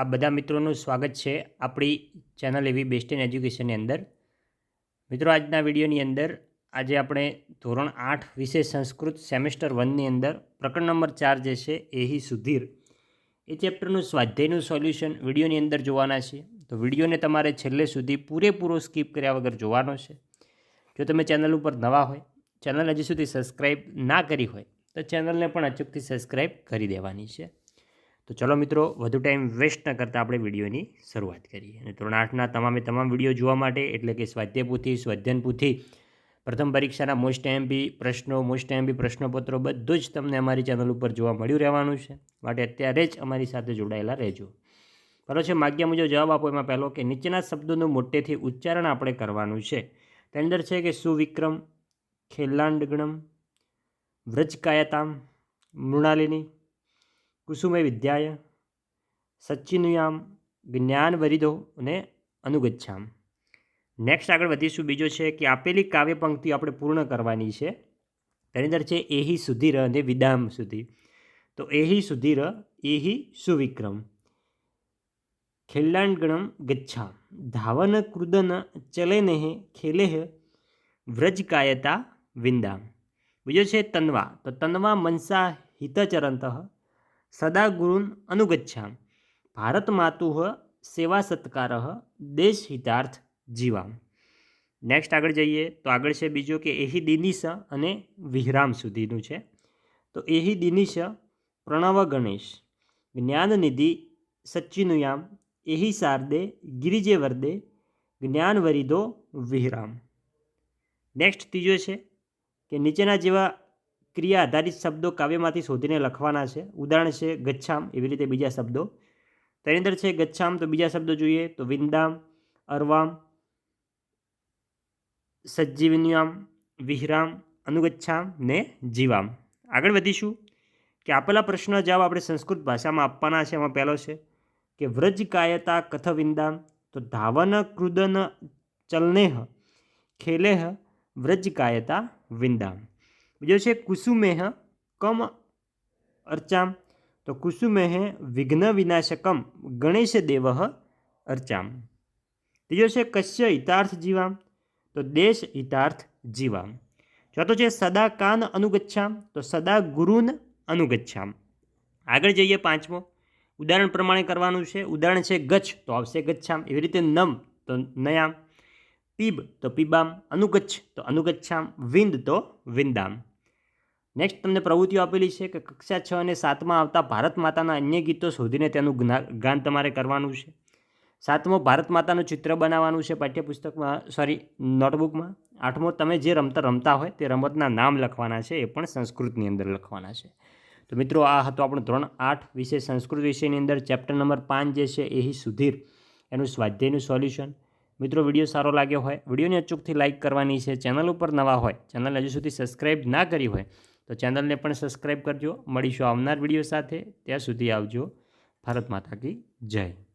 આ બધા મિત્રોનું સ્વાગત છે આપણી ચેનલ એવી બેસ્ટ ઇન એજ્યુકેશનની અંદર। મિત્રો આજના વિડીયોની અંદર આજે આપણે ધોરણ 8 વિષય સંસ્કૃત સેમેસ્ટર 1ની અંદર પ્રકરણ નંબર 4 જે છે એહી સુધીર એ ચેપ્ટરનું સ્વાધ્યાયનું સોલ્યુશન વિડીયોની અંદર જોવાના છે। તો વિડીયોને તમારે છેલ્લે સુધી પૂરેપૂરો સ્કીપ કર્યા વગર જોવાનો છે। જો તમે ચેનલ ઉપર નવા હોય, ચેનલ હજી સુધી સબસ્ક્રાઈબ ના કરી હોય તો ચેનલને પણ અચૂકથી સબસ્ક્રાઈબ કરી દેવાની છે। તો ચલો મિત્રો, વધુ ટાઈમ વેસ્ટ ન કરતાં આપણે વિડીયોની શરૂઆત કરીએ। અને ધોરણ 8ના તમામ વિડીયો જોવા માટે એટલે કે સ્વાધ્યાય પોથી, સ્વાધ્યાયન પોથી, પ્રથમ પરીક્ષાના મોસ્ટ એમપી પ્રશ્નો, મોસ્ટ એમપી પ્રશ્નપત્રો બધું જ તમને અમારી ચેનલ ઉપર જોવા મળ્યું રહેવાનું છે। માટે અત્યારે જ અમારી સાથે જોડાયેલા રહેજો। પહેલો છે માગ્યા મુજબ જવાબ આપો। એમાં પહેલો કે નીચેના શબ્દોનું મોટેથી ઉચ્ચારણ આપણે કરવાનું છે। તેની અંદર છે કે સુવિક્રમ, ખેલાંડગણમ, વ્રજકાયતામ, મૃણાલિની, કુસુમે વિદ્યાય, સચ્ચિનુયામ, જ્ઞાનવરિદો અને અનુગચ્છામ। નેક્સ્ટ આગળ વધીશું। બીજો છે કે આપેલી કાવ્ય પંક્તિઓ આપણે પૂર્ણ કરવાની છે। તેની અંદર છે એહી સુધીર અને વિદામ સુધી। તો એહી સુધીર, એહી સુવિક્રમ, ખેલાંડગણમ ગચ્છામ, ધાવન કૃદન ચલેનેહ ખેલેહ, વ્રજકાયતા વિંદામ। બીજો છે તન્વા। તો તન્વા મનસા હિતચરંતઃ સદા ગુરુન અનુગચ્છામ, ભારત માતુઃ સેવા સત્કારઃ દેશ હિતાર્થ જીવામ। નેક્સ્ટ આગળ જઈએ તો આગળ છે બીજો કે એહી દિનિશ અને વિહરામ સુધીનું છે। તો એહી દિનિશ પ્રણવ ગણેશ, જ્ઞાનનિધિ સચ્ચિનુયામ, એહી શારદે ગિરિજે વર્દે, જ્ઞાનવરિદો વિહરામ। નેક્સ્ટ ત્રીજો છે કે નીચેના જેવા ક્રિયા આધારિત શબ્દો કાવ્યમાંથી શોધીને લખવાના છે। ઉદાહરણ છે ગચ્છામ, એવી રીતે બીજા શબ્દો। તેની અંદર છે ગચ્છામ, તો બીજા શબ્દો જોઈએ તો વિંદામ, અર્વામ, સજ્જીવન્યામ, વિહરામ, અનુગચ્છામ ને જીવામ। આગળ વધીશું કે આપેલા પ્રશ્નનો જવાબ આપણે સંસ્કૃત ભાષામાં આપવાના છે। એમાં પહેલો છે કે વ્રજકાયતા કથ વિંદામ, તો ધાવન કૃદન ચલનેહ ખેલેહ વ્રજકાયતા વિંદામ। બીજો છે કુસુમેહ કમ અર્ચામ, તો કુસુમેહ વિઘ્ન વિનાશકમ ગણેશ દેવ અર્ચામ। ત્રીજો છે કસ્ય હિતાર્થ જીવામ, તો દેશ હિતાર્થ જીવામ। ચોથો છે સદા કાન અનુગચ્છામ, તો સદા ગુરુન અનુગચ્છામ। આગળ જઈએ પાંચમો, ઉદાહરણ પ્રમાણે કરવાનું છે। ઉદાહરણ છે ગચ્છ, તો આવશે ગચ્છામ, એવી રીતે નમ તો નયામ, પીબ તો પીબામ, અનુગચ્છ તો અનુગચ્છામ, વિંદ તો વિંદામ। નેક્સ્ટ તમને પ્રવૃત્તિઓ આપેલી છે કે કક્ષા 6 અને 7માં આવતા ભારત માતાના અન્ય ગીતો શોધીને તેનું ગાન તમારે કરવાનું છે। 7મો ભારત માતાનું ચિત્ર બનાવવાનું છે પાઠ્યપુસ્તકમાં, નોટબુકમાં। 8મો તમે જે રમતા હોય તે રમતના નામ લખવાના છે, એ પણ સંસ્કૃતની અંદર લખવાના છે। તો મિત્રો, આ હતો આપણો ધોરણ 8 વિષય સંસ્કૃત વિષયની અંદર ચેપ્ટર નંબર 5 જે છે એહી સુધીર, એનું સ્વાધ્યાયનું સોલ્યુશન। મિત્રો, વિડીયો સારો લાગ્યો હોય વિડીયોને અચૂકથી લાઇક કરવાની છે। ચેનલ ઉપર નવા હોય, ચેનલ હજુ સુધી સબસ્ક્રાઈબ ના કરી હોય તો ચેનલને પણ સબસ્ક્રાઈબ કરજો। મળીશું આવનાર વિડીયો સાથે, ત્યાં સુધી આવજો। ભારત માતા કી જય।